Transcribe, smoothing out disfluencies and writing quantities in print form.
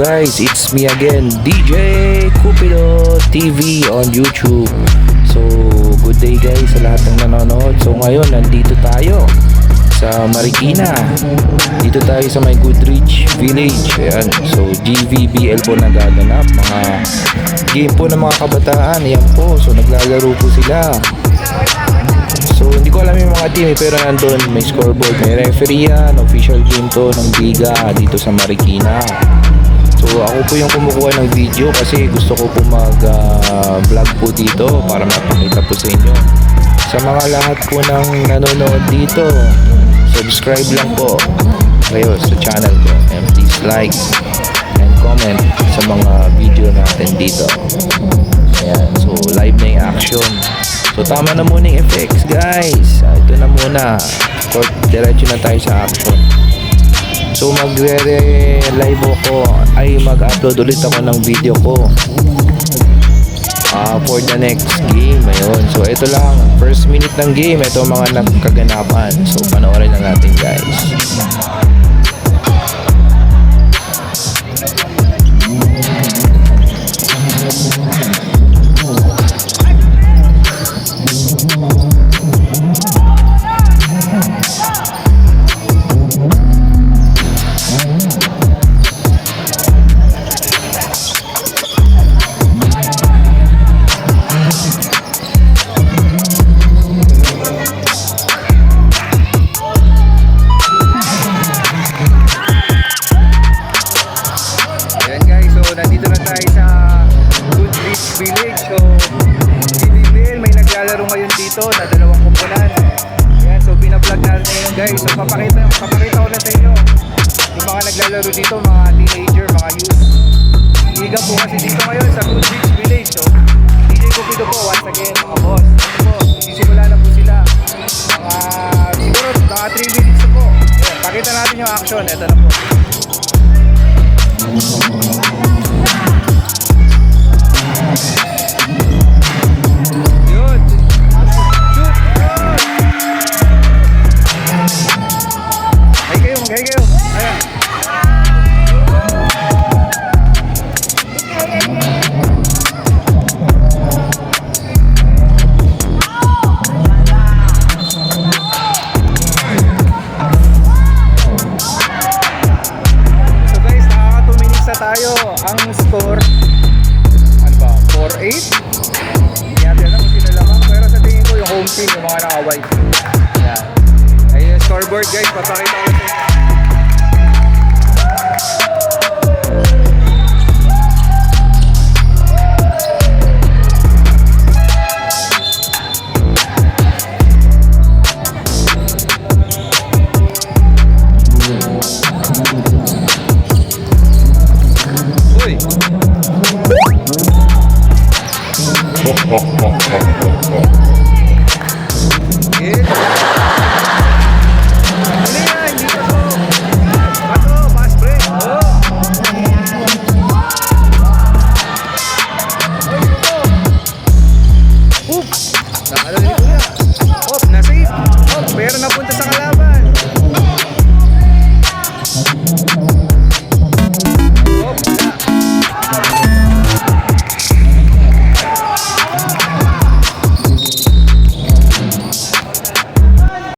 Guys, it's me again, DJ Cupido TV on YouTube. So, good day guys sa lahat ng nanonood. So, ngayon, nandito tayo sa Marikina. Dito tayo sa may Goodrich Village. Ayan. So, GVBL po nagaganap. Mga game po ng mga kabataan. Ayan po. So, naglalaro po sila. So, hindi ko alam yung mga team pero nandun may scoreboard, may referee yan. Official game to ng Liga dito sa Marikina. So ako po yung kumukuha ng video kasi gusto ko po mag-vlog po dito para mapakita po sa inyo. Sa mga lahat po ng nanonood dito, subscribe lang po kayo sa channel ko and please like and comment sa mga video natin dito. Ayan, so live na yung action. So tama na muna yung effects guys. Ito na muna. Diretso na tayo sa action. So magre-live ako ay mag-upload ulit ako ng video ko for the next game. Ayun. So ito lang, first minute ng game, ito mga nagkaganapan. So panoorin na natin guys. Nandito na tayo sa Goodrich Village. So, GVBL may naglalaro ngayon dito na dalawang kumpulan. Ayan, so binablog natin ngayon guys. So papakita ko na sa inyo yung mga naglalaro dito, mga teenager, mga youth. Liga po kasi dito ngayon sa Goodrich Village. So, DJ Cupido po once again, mga boss. Ito po, sisimula na po sila. Siguro mga 3 minutes na po. Ayan, pakita natin yung action. Ito na po. Tayo, ang score ano ba, 4-8. Hindi natin alam kung sino lamang, pero sa tingin ko yung home team, yung mga naka-white. Yan. Ayun yung scoreboard guys, papakita ko sa inyo. Uy!